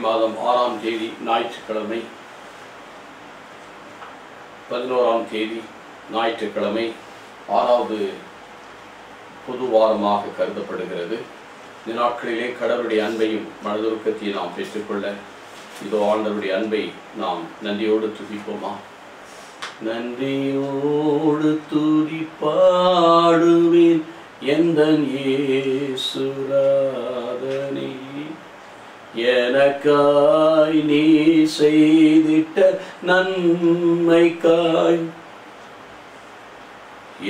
மாதம் 6ஆம் தேதி ஞாயிற்றுக்கிழமை, 11ஆம் தேதி ஞாயிற்றுக்கிழமை 6வது பொது வாரமாக கருதப்படுகிறது. இந்த நாட்களிலே கடவுளுடைய அன்பையும் மனதுருக்கத்தையும் நாம் பெற்றுக்கொள்ள இதோ ஆண்டவருடைய அன்பை நாம் நன்றியோடு துதிப்போமா? நன்றியோடு துதிப்பாடுவேன் எந்தன் இயேசுநாதனே, எனக்காய் நீ செய்திட்ட நன்மைக்காய்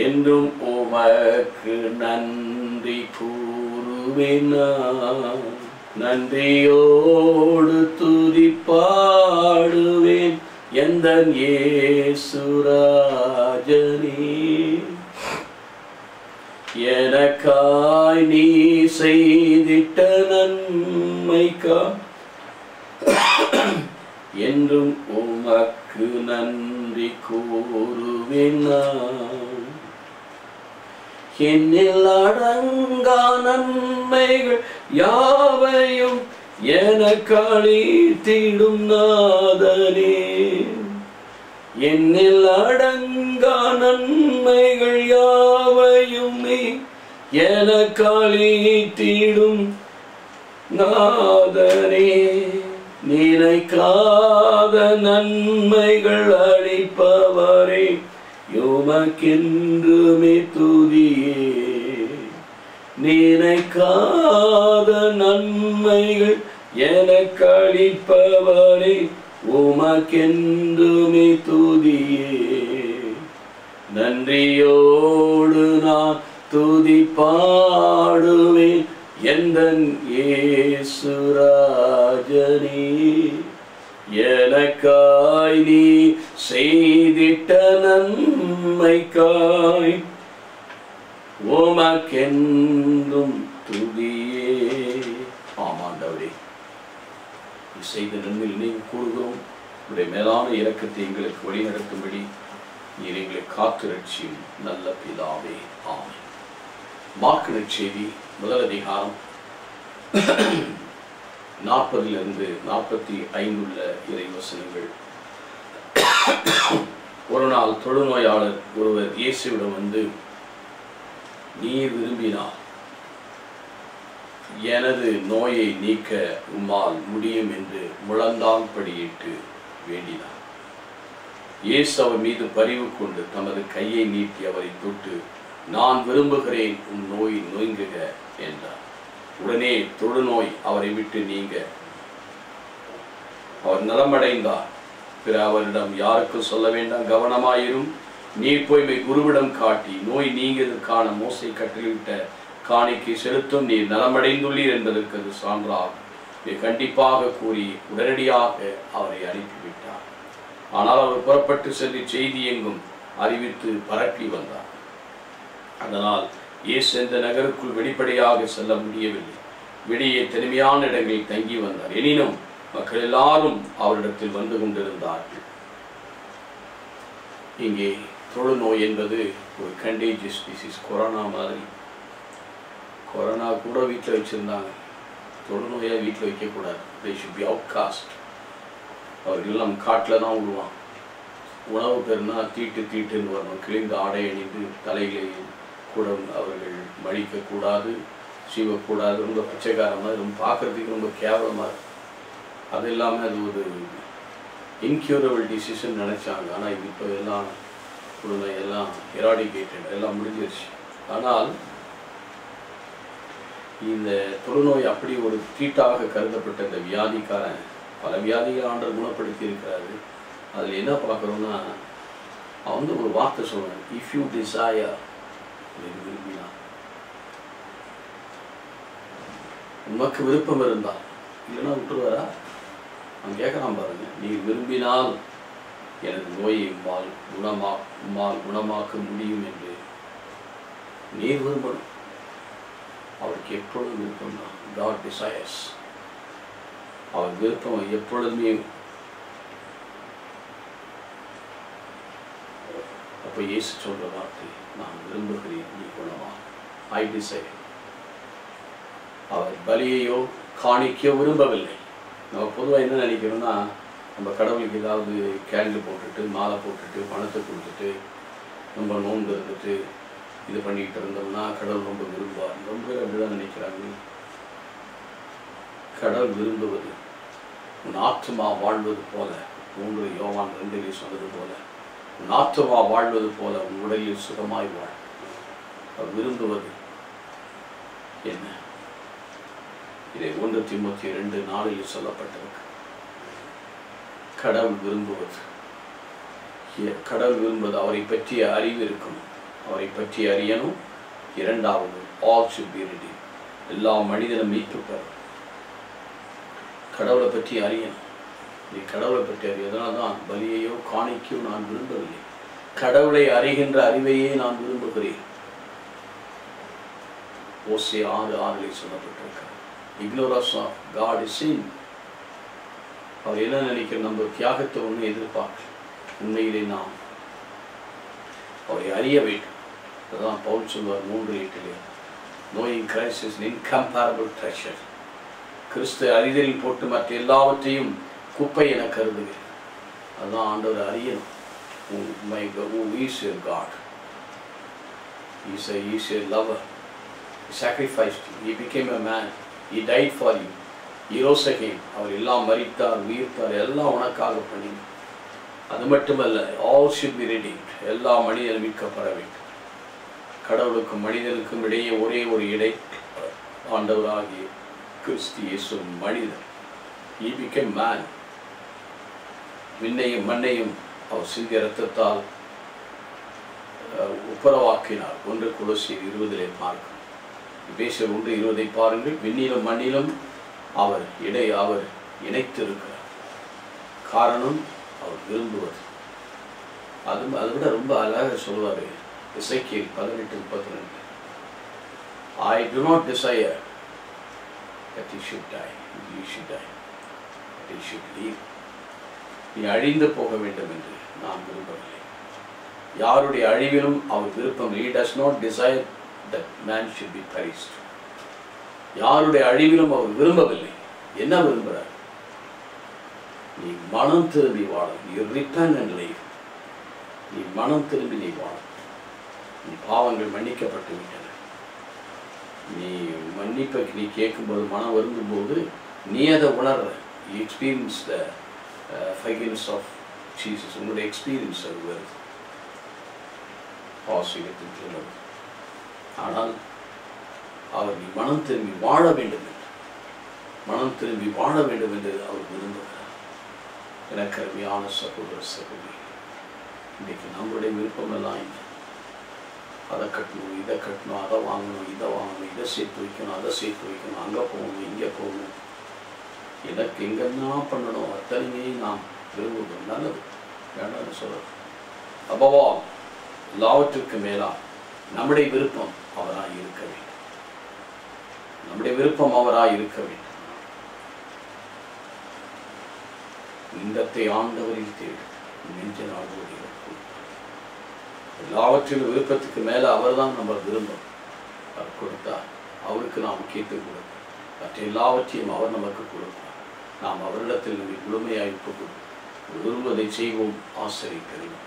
என்றும் உமக்கு நன்றி கூறுவேன். நன்றியோடு துதிப்பாடுவேன் எந்தன் இயேசுராஜனே, எனக்காய் நீ செய்திட்ட நன்மைக்காய் என்றும் உமக்கு நன்றி கூறுவேன். என்னில் அடங்கா நன்மைகள் யாவையும் எனக்களித்திடும் நாதனே, என்னில் அடங்கா நன்மைகள் யாவையுமே எனக்களித்திடும் நாதனே, நினைக்காத நன்மைகள் அளிப்பவரே, உமக்கென்றுமே துதியே. நினைக்காத நன்மைகள் எனக்களிப்பவரே, உமக்கென்றுமே துதியே. நன்றியோடு நான் துதி பாடுவேன் எந்தன் இயேசுராஜனே, எனக்காய் நீ செய்திட்ட நன்மைக்காய் உமக்கென்றும் துதியே. ஆமாண்டவரே, நீ செய்த நன்மையில் நினைவு கூறுகிறோம். உடைய மேலான இரக்கத்தை எங்களுக்கு வழிநடத்தும்படி நீர் எங்களை காத்து ரட்சியும் நல்ல பிதாவே. ஆமென். மார்க்கு நற்செய்தி 1 அதிகாரம் 40 45 உள்ள இறைவசனங்கள். ஒரு நாள் தொழுநோயாளர் ஒருவர் இயேசுவிடம் வந்து, நீர் விரும்பினால் எனது நோயை நீக்க உம்மால் முடியும் என்று முழந்தால் படியிட்டு வேண்டினார். இயேசு அவர் மீது பரிவு கொண்டு தமது கையை நீட்டி அவரை தொட்டு, நான் விரும்புகிறேன், உன் நோய் நோய்ங்குக என்றார். உடனே தொழுநோய் அவரை விட்டு நீங்க அவர் நலமடைந்தார். பிற அவரிடம், யாருக்கும் சொல்ல வேண்டாம், கவனமாயிரும். நீர் போய் குருவிடம் காட்டி நோய் நீங்கியதற்கான மோசை கட்டளையிட்ட காணிக்கை செலுத்தும், நீர் நலமடைந்துள்ளீர் என்பதற்கு அது சான்றாகும். கண்டிப்பாக கூறி உடனடியாக அவரை அனுப்பிவிட்டார். ஆனால் அவர் புறப்பட்டு சென்று செய்தி எங்கும் அறிவித்து பரப்பி வந்தார். அதனால் இயேசு எந்த நகருக்குள் வெளிப்படையாக செல்ல முடியவில்லை. வெளியே தனிமையான இடங்களில் தங்கி வந்தார். எனினும் மக்கள் எல்லாரும் அவரிடத்தில் வந்து கொண்டிருந்தார்கள். இங்கே தொழுநோய் என்பது ஒரு கண்டேஜியஸ் டிசீஸ். கொரோனா மாதிரி. கொரோனா கூட வீட்டில் வச்சிருந்தாங்க, தொழுநோயை வீட்டில் வைக்கக்கூடாது. they should be outcast. அவர்கள் நம் காட்டில் தான் விடுவான். உணவு பெருனா தீட்டுன்னு வரணும். கிழிந்த ஆடை அணிந்து தலைகளை கூட அவர்கள் மடிக்கக்கூடாது, சீவக்கூடாது. ரொம்ப பிச்சைக்காரமாக, ரொம்ப பார்க்கறதுக்கு ரொம்ப கேவலமாக இருக்கும். அது இல்லாமல் அது ஒரு இன்க்யூரபிள் டிசீஸ்ன்னு நினச்சாங்க. ஆனால் இது இப்போ எல்லாம் கொடுமை எல்லாம் எராடிகேட்டட், எல்லாம் முடிஞ்சிருச்சு. ஆனால் இந்த தொழுநோய் அப்படி ஒரு தீட்டாக கருதப்பட்ட இந்த வியாதிக்காரன் பல வியாதிகள் ஆண்டவர் குணப்படுத்தி இருக்கிறாரு. அதில் என்ன பார்க்குறோன்னா, அவன் வந்து ஒரு வார்த்தை சொல்லுவான், இஃப் யூ டிசையர், விரும்பினா, உமக்கு விருப்பம் இருந்தால், இல்லைன்னா விட்டுருவாரா? அவன் கேட்கறான் பாருங்க, நீ விரும்பினால் எனது நோயை உம்மால் குணமாக்க முடியும் என்று நீர் விரும்பணும். அவருக்கு எப்பொழுதும் விருப்பம் தான். God desires. அவர் விருப்பம் எப்பொழுதுமே. அப்போ இயேசு சொல்ற வார்த்தை, நான் விரும்புகிறேன், நீ குணமா. I desire. அவர் பலியையோ காணிக்கையோ விரும்பவில்லை. நம்ம பொதுவாக என்ன நினைக்கிறோம்னா, நம்ம கடவுளுக்கு ஏதாவது கேண்டில் போட்டுட்டு மாலை போட்டுட்டு பணத்தை கொடுத்துட்டு நம்ம நோன்பு இருந்துட்டு இது பண்ணிக்கிட்டு இருந்தோம்னா கடவுள் ரொம்ப விரும்புவார். ரொம்ப பேர் அப்படிதான் நினைக்கிறாங்க. கடவுள் விரும்புவது உன் ஆத்துமா வாழ்வது போல, 3 யோவான் 2 சொன்னது போல, உன் ஆத்துமா வாழ்வது போல உன் உடலில் சுகமாய் வாழ். அவர் விரும்புவது என்ன? இதை 1 தீமோத்தேயு 2:4 சொல்லப்பட்டிருக்கு. கடவுள் விரும்புவது அவரை பற்றிய அறிவு இருக்கணும், அவரை பற்றி அறியணும். 2வது ஆல் ஷுட் பி ரெடி, எல்லா மனிதனும் மீட்பு பெறும். கடவுளை பற்றி அறியணும். நீ கடவுளை பற்றி அறிய, அதனால தான் பலியையோ காணிக்கையோ நான் விரும்பவில்லை, கடவுளை அறிகின்ற அறிவையே நான் விரும்புகிறேன். Jose 6:6 சொல்லப்பட்டிருக்க. Ignorance of God is sin. அவர் என்ன நினைக்கிற, நம்ம தியாகத்தை ஒன்று எதிர்பார்க்க, உண்மையிலே நாம் அவரை அறிய வேண்டும். அதுதான் பவுல் சொல்வார் 3:8, knowing Christ is an incomparable treasure. கிறிஸ்து அறிதலில் போட்டு மற்ற எல்லாவற்றையும் குப்பை என கருதுகிறேன். அதுதான் ஆண்டவர் அறியணும். My God, who is your God? He is your lover. He sacrificed you. He became a man. He died for you. He rose again. அவர் எல்லாம் மரித்தார், உயிர்த்தார், எல்லாம் உனக்காக பண்ணி. அது மட்டுமல்ல, all should be redeemed. எல்லா மனிதனும் மீட்கப்பட வேண்டும். கடவுளுக்கும் மனிதனுக்கும் இடையே ஒரே ஒரு இடை, ஆண்டவராகிய கிறிஸ்து இயேசு மனிதன். He became man. விண்ணையும் மண்ணையும் அவர் சிந்திய இரத்தத்தால் ஒப்புரவாக்கினார். 1 கொலோசியர் 20 பார்க்கும். எபேசியர் 1:20 பாருங்கள். விண்ணிலும் மண்ணிலும் அவர் இணைத்திருக்கிறார். காரணம் அவர் விரும்புவது. அதை விட ரொம்ப அழகாக சொல்வார் எசேக்கியேல் 18:32. I do not desire that he should die, he should die, that he should leave. நீ அழிந்து போக வேண்டும் என்று நான் விரும்பவில்லை. யாருடைய அழிவிலும் அவர் விருப்பம். He does not desire that man should be perished. யாருடைய அழிவிலும் அவர் விரும்பவில்லை. என்ன விரும்புகிறார்? நீ மனம் திரும்பி வாழ. You repent and live. நீ மனம் திரும்பி நீ வாழ. நீ பாவங்கள் மன்னிக்கப்பட்டு விட்டன. நீ மன்னிப்பை நீ கேட்கும்போது, மனம் வருந்தும் போது நீ அதை உணர்ற. You experience the forgiveness of Jesus. உங்களுடைய எக்ஸ்பீரியன்ஸ் அது வருது. பாசிகத்தின் சொல்லுவது. ஆனால் அவர் நீ மனம் திரும்பி வாழ வேண்டும் என்று அவர் விரும்புகிறார். எனக்கு அருமையான சகோதர சகோதரி, இன்றைக்கு நம்மளுடைய விருப்பமெல்லாம் இல்லை. அதை கட்டணும், இதை கட்டணும், அதை வாங்கணும், இதை சேர்த்து வைக்கணும், அதை சேர்த்து வைக்கணும், அங்கே போகணும், இங்கே போகணும், எனக்கு எங்கன்னா பண்ணணும், அத்தனையே நாம் விரும்புகிறோம். நல்லது, வேண்டாம்னு சொல்கிறோம். அப்பவா எல்லாவற்றுக்கு மேலா நம்முடைய விருப்பம் அவராக இருக்க வேண்டும். இன்பத்தை ஆண்டவரில் தேடு, நெஞ்ச நாடுவது இருக்கும். எல்லாவற்றிலும் விருப்பத்துக்கு மேல அவர் தான் நம்ம விரும்பும். அவர் கொடுத்தார், அவருக்கு நாம் கேட்டு கொடுப்போம். மற்ற எல்லாவற்றையும் அவர் நமக்கு கொடுப்பார். நாம் அவரிடத்தில் நம்மை முழுமையாக விரும்புவதை செய்வோம், ஆசிரியக்கிறோம்.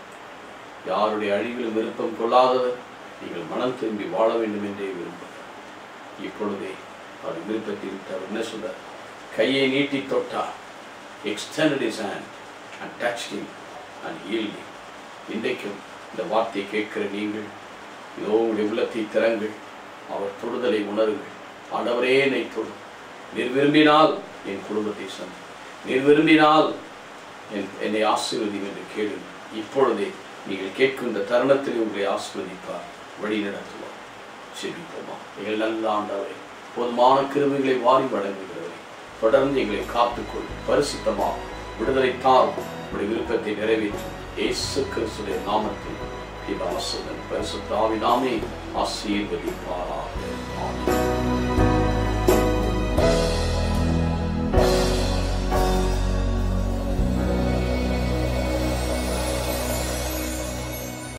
யாருடைய அழிவில் விருப்பம் கொள்ளாதவர் நீங்கள் மனம் திரும்பி வாழ வேண்டும் என்றே விரும்புகிறார். இப்பொழுதே அவர் விருப்பத்தை விட்டார். என்ன சொல்றார்? கையை நீட்டி தொட்டார். Extended his hand and touched him and healed him. இன்றைக்கும் இந்த வார்த்தையை கேட்கிற நீங்கள் இதோ உங்களுடைய உள்ளத்தை திறங்கள், அவர் தொடுதலை உணருங்கள். ஆண்டவரே என்னை தொடு, நீர் விரும்பினால் என் குடும்பத்தை சந்தி, நீர் விரும்பினால் என்னை ஆசீர்வதியும் என்று கேளுங்கள். இப்பொழுதே நீங்கள் கேட்கின்ற தருணத்தில் உங்களை ஆசீர்வதிப்பார், வழி நடத்துவார். செபிப்போமா? எங்கள் நல்ல ஆண்டவரே, போதுமான கிருபைகளை வாரி வழங்குகிறவரை தொடர்ந்து எங்களை காத்துக்கொள்ளும், பரிசுத்தமாக விடுதலை தாரும், உடைய விருப்பத்தை நிறைவேற்றும் இயேசு கிறிஸ்துவின் நாமத்தில் பிதாசுதன் பரிசுத்த ஆவியானவரே ஆசீர்வதிப்பாராக. ஆமென்.